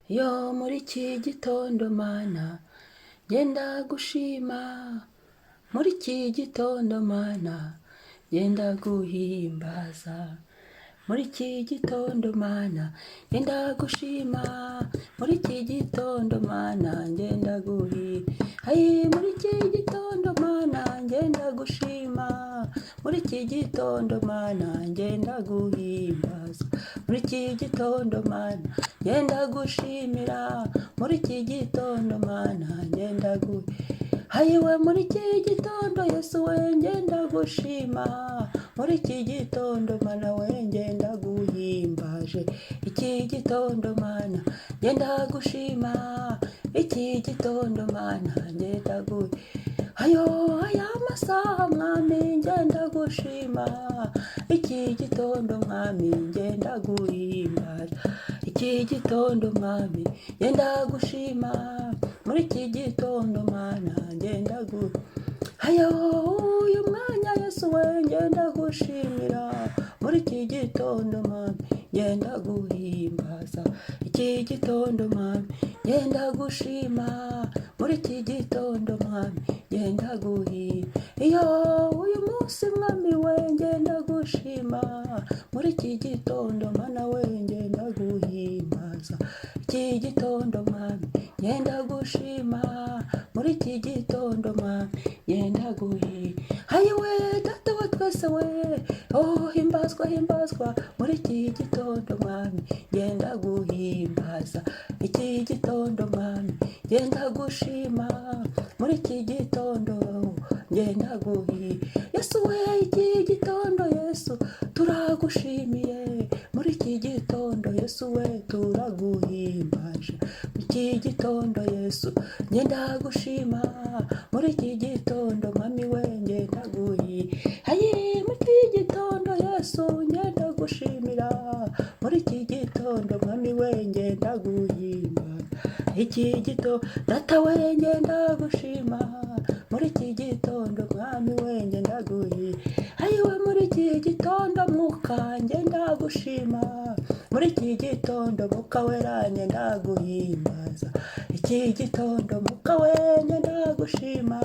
yo muri iki gitondo mana ngenda gushima, muri iki gitondo mana ngenda guhimbaza, muri iki gitondo mana ngenda gushima, muri iki gitondo mana ngenda muri iki gitondo mana ngenda gushima, muri iki gitondo mana ngenda guhimbaza, muri iki gitondo mana ngenda gushimira, muri iki gitondo mana ngenda hayiwe muri iki gitondo Yesu we ngenda gushima, muri iki gitondo mana we ngenda guhimbaje, iki gitondo mana ngenda gushima, iki gitondo mana ngenda aya masaha mwami ngenda gushima, iki gitondo mwami ngenda guhimbaza, iki gitondo mwami ngenda gushima, muri iki gitondo mana ngenda uyu mwanya Yesu we ngenda gushimira, muri iki gitondo mwami ngenda guhimbaza, iki gitondo mwami ngenda gushima, muri iki gitondo mwami ngenda uyu munsi mwami we ngenda gushima, muri iki gitondo mana we ngenda guhimbaza, iki gitondo mwami ngenda gushima, muri iki gitondo mwami ngenda hayiwe data wa twese we himbazwa himbazwa, muri iki gitondo mwami ngenda guhimbaza, iki gitondo mwami ngenda gushima, muri iki gitondo ngenda Yesu we iki gitondo Yesu turagushimiye, muri iki gitondo Yesu we turaguhimbaje, iki gitondo Yesu ngenda gushima, muri iki gitondo mwami we ngenda muri iki gitondo Yesu ngenda gushimira, muri iki gitondo mwami we ngenda guhimbaza, iki gitondo data we ngenda gushima, muri iki gitondo mwami we ngenda hayiwe muri iki gitondo mwuka ngenda gushima, muri iki gitondo mwuka wera ngenda guhimbaza, iki gitondo mwuka we ngenda gushima,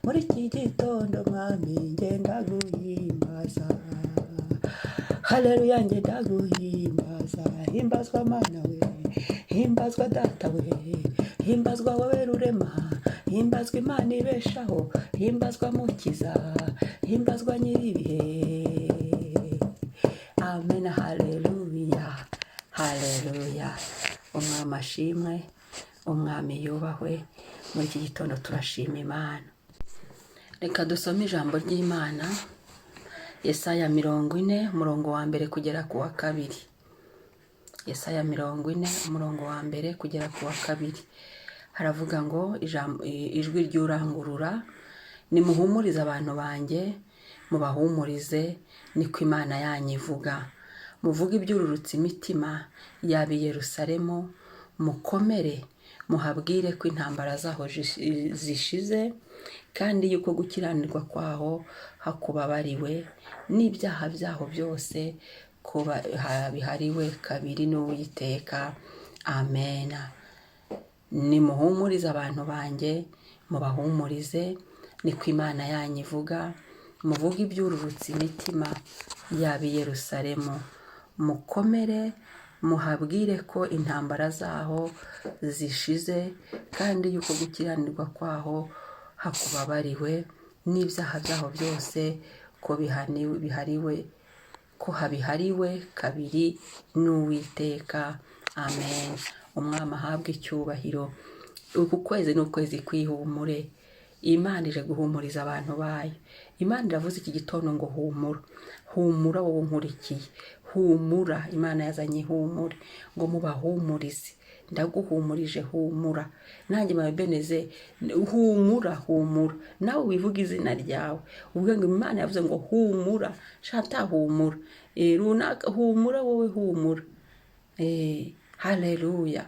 muri iki gitondo mwami ngenda guhimbaza, haleluya ngenda guhimbaza, himbazwa mana we, himbazwa data we, himbazwa wowe rurema, himbazwa Imana ibeshaho, himbazwa mukiza, himbazwa nyiribihe, amen, haleluya, haleluya, umwami ashimwe, umwami yubahwe, muri iki gitondo turashima Imana. Reka dusome ijambo ry'Imana, Yesaya 40 umurongo wa mbere kugera ku wa kabiri, Yesaya 40 umurongo wa mbere kugera ku wa kabiri, haravuga ngo ijwi ry'urangurura, nimuhumurize abantu banjye, mubahumurize, niko Imana yanyu ivuga, muvuge ibyururutsa imitima yaba i Yerusalemu, mukomere, muhabwire ko intambara zaho zishize, kandi yuko gukiranirwa kwaho hakubabariwe, n'ibyaha byaho byose ko bihariwe kabiri n'Uwiteka, amen. Nimuhumurize abantu banjye, mubahumurize, niko Imana yanyu ivuga, muvuge ibyururutsa imitima yaba i Yerusalemu, mukomere, muhabwire ko intambara zaho zishize, kandi yuko gukiranirwa kwaho hakubabariwe, n'ibyaha byaho byose ko habihariwe kabiri n'Uwiteka, amen. Umwami ahabwe icyubahiro. Uku kwezi ni ukwezi kwihumure, Imana ije guhumuriza abantu bayo. Imana iravuze iki gitondo ngo humura, humura wowe nkurikiye, humura, Imana yazanye humure, ngo mubahumurize, ndaguhumurije humura, nanjye mabeneze humura, humura, nawe wivuga izina ryawe, uvuga ngo Imana yavuze ngo humura, shata humura, runaka humura, wowe humura, haleluya,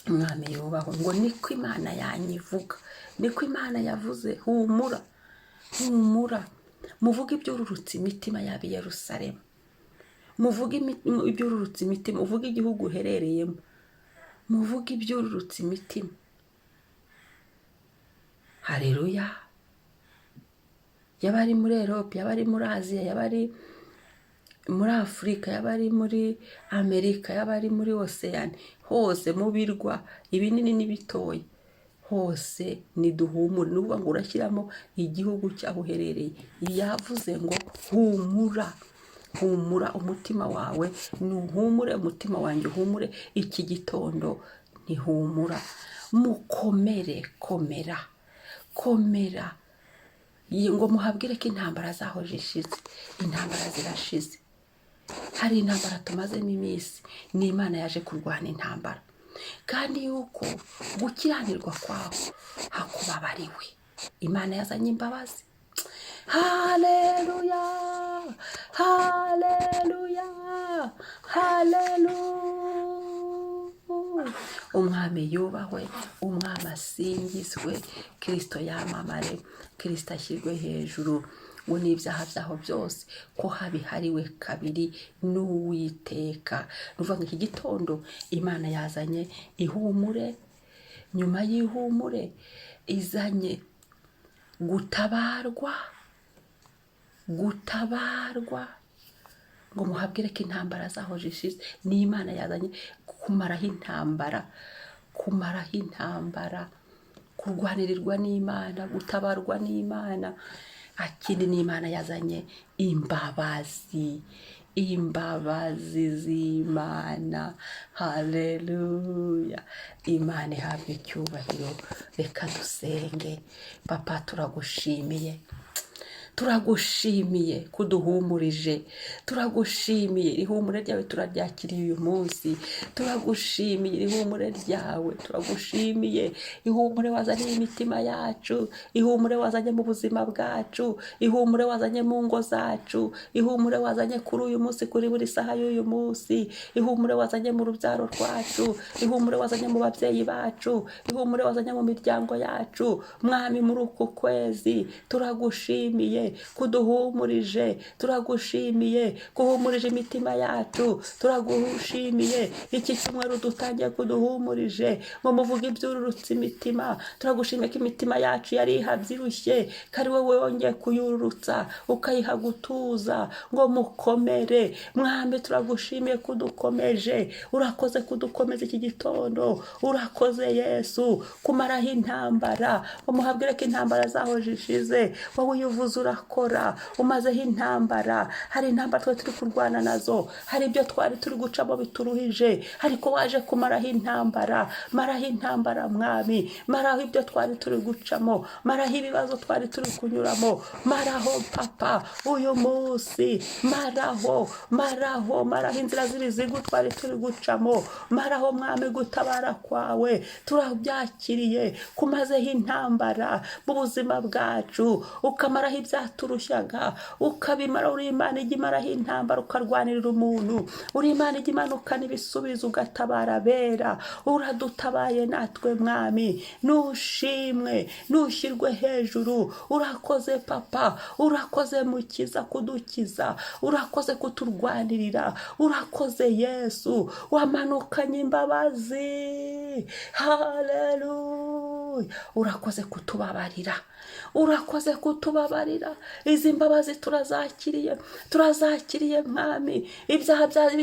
umwami yubahwe, ngo niko Imana yanyu ivuga, niko Imana yavuze, humura, humura, muvuge ibyururutsa imitima yaba i Yerusalemu, muvuge ibyururutsa imitima, uvuge igihugu uherereyemo, muvuge ibyururutsa imitima. Haleluya. Yaba ari muri Europe, yaba ari muri Aziya, yaba ari muri Afurika, yaba ari muri Amerika, yaba ari muri Oceania, hose mu birwa ibinini n'ibitoya, hose niduhumure. Nuvuga ngo urashyiramo igihugu cyaho uherereye. Yavuze ngo humura, humura umutima wawe, nuhumure umutima wanjye uhumure. Iki gitondo ntihumura. Mukomere, komera, komera. Ngo muhabwire ko intambara zaho zishize. Intambara zirashize. Hari intambara tumazemo iminsi, ni Imana yaje kurwana intambara, kandi yuko gukiranirwa kwawe hakubabariwe. Imana yazanye imbabazi. Haleluya, haleluya, haleluya. Umwami yubahwe, umwami asingizwe, Kristo yamamare, Kristo ashyirwe hejuru. Ngo n'ibyaha byaho byose ko habihariwe kabiri n'Uwiteka. Nuvuga ngo iki gitondo Imana yazanye ihumure, nyuma y'ihumure izanye gutabarwa, gutabarwa. Ngo muhabwire ko intambara zaho zishize. Ni Imana yazanye kumaraho intambara, kumaraho intambara, kurwanirirwa n'Imana, gutabarwa n'Imana. Akindi ni Imana yazanye imbabazi, imbabazi z'Imana. Haleluya. Imana ihabwe icyubahiro. Reka dusenge. Papa, turagushimiye, turagushimiye kuduhumurije, turagushimiye ihumure ryawe turaryakiriye uyu munsi, turagushimiye ihumure ryawe, turagushimiye ihumure wazanye imitima yacu, ihumure wazanye mu buzima bwacu, ihumure wazanye mu ngo zacu, ihumure wazanye kuri uyu munsi, kuri buri saha y'uyu munsi, ihumure wazanye mu rubyaro rwacu, ihumure wazanye mu babyeyi bacu, ihumure wazanye mu miryango yacu. Mwami, muri uku kwezi turagushimiye kuduhumurije, turagushimiye kuhumurije imitima yacu, turagushimiye iki cyumweru dutangiye kuduhumurije. Ngo muvuge ibyururutsa imitima. Turagushimiye ko imitima yacu yari ihabyirushye, kari wowe wongeye kuyururutsa ukayiha gutuza. Ngo mukomere. Mwami, turagushimiye kudukomeje, urakoze kudukomeza iki gitondo, urakoze Yesu kumaraho intambara. Ngo muhabwire ko intambara zaho zishize. Wowe uyivuze urakora, umazeho intambara. Hari intambara twe turi kurwana nazo, hari ibyo twari turi gucamo bituruhije, ariko waje kumaraho intambara. Maraho intambara Mwami, maraho ibyo twari turi gucamo, maraho ibibazo twari turi kunyuramo, maraho Papa uyu munsi, maraho, maraho, maraho inzira z'ibizigu twari turi gucamo, maraho Mwami. Gutabara kwawe turabyakiriye, kumazeho intambara mu buzima bwacu, ukamaraho ibyaturushyaga, ukabimara. Uri Imana ijya imaraho intambara, ukarwanirira umuntu. Uri Imana ijya imanukana ibisubizo, ugatabara abera. Uradutabaye natwe Mwami, nushimwe, nushyirwe hejuru. Urakoze Papa, urakoze Mukiza kudukiza, urakoze kuturwanirira, urakoze Yesu wamanukanye imbabazi. Haleluya. Urakoze kutubabarira, urakoze kutubabarira. Izi mbabazi turazakiriye, turazakiriye Mwami. Ibyaha byari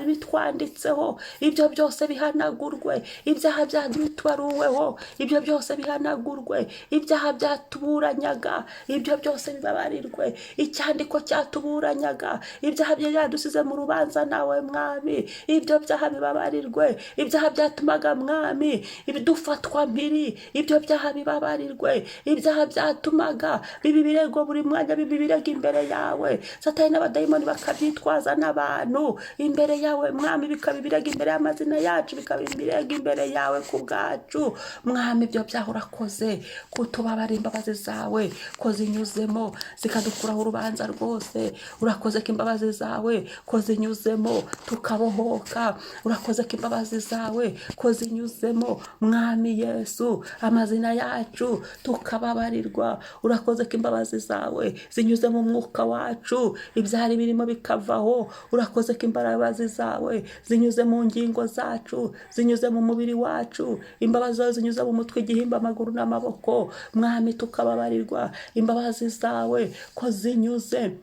bitwanditseho, ibyo byose bihanagurwe. Ibyaha byari bitubaruweho, ibyo byose bihanagurwe. Ibyaha byatuburanyaga, ibyo byose bibabarirwe. Icyandiko cyatuburanyaga, ibyaha byadusize mu rubanza nawe Mwami, ibyo byaha bibabarirwe. Ibyaha byatumaga Mwami ibidufatwa mpiri, ibyo byaha bibabarirwe. Ibyaha byatumaga bibi birego buri mwanya, bibi birego imbere yawe. Satani n'abadayimoni bakabyitwaza n'abantu imbere yawe Mwami, bikaba ibirego imbere y'amazina yacu, bikaba ibirego imbere yawe ku bwacu Mwami. Ibyo byaha urakoze kutubabara. Imbabazi zawe ko zinyuzemo zikadukuraho urubanza rwose. Urakoze ko imbabazi zawe ko zinyuzemo tukabohoka. Urakoze ko imbabazi zawe ko zinyuzemo Mwami Yesu amazina yacu tukababarirwa. Urakoze ko imbabazi zawe zinyuze mu mwuka wacu ibyari birimo bikavaho. Urakoze ko imbabazi zawe zinyuze mu ngingo zacu, zinyuze mu mubiri wacu. Imbabazi zawe zinyuze mu mutwe, igihimba, amaguru n'amaboko. Mwami tukababarirwa. Imbabazi zawe ko zinyuze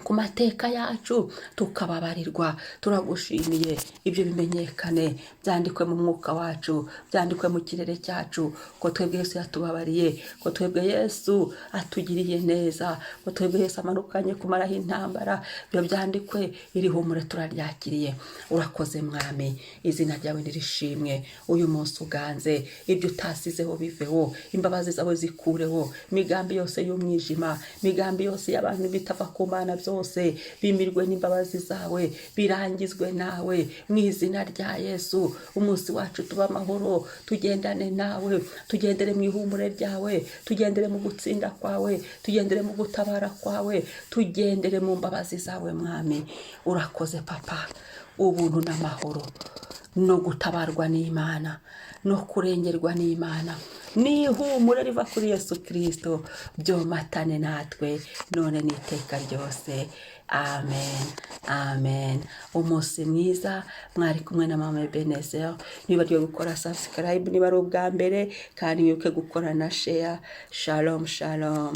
ku mateka yacu tukababarirwa. Turagushimiye. Ibyo bimenyekane, byandikwe mu mwuka wacu, byandikwe mu kirere cyacu, ko twebwe Yesu yatubabariye, ko twebwe Yesu atugiriye neza, ko twebwe Yesu amanukanye kumaraho intambara. Ibyo byandikwe, iri humure turaryakiriye. Urakoze Mwami, izina ryawe nirishimwe. Uyu munsi uganze, ibyo utasizeho biveho, imbabazi zawe zikureho, imigambi yose y'umwijima, imigambi yose y'abantu bitava ku Mana byose bimirwe n'imbabazi zawe, birangizwe nawe mu izina rya Yesu. Umunsi wacu tuba amahoro, tugendane nawe, tugendere mu ihumure ryawe, tugendere mu gutsinda kwawe, tugendere mu gutabara kwawe, tugendere mu mbabazi zawe Mwami. Urakoze Papa. Ubuntu n'amahoro no gutabarwa n'Imana no kurengerwa n'Imana n'ihumure riva kuri Yesu Kristo byomatane natwe none n'iteka ryose. Amen. Amen. Umunsi mwiza. Mwari kumwe na Mama Ebenezer. Nibagiwe gukora subscribe niba ari ubwa mbere, kandi wibuke gukora na share. Shalom shalom.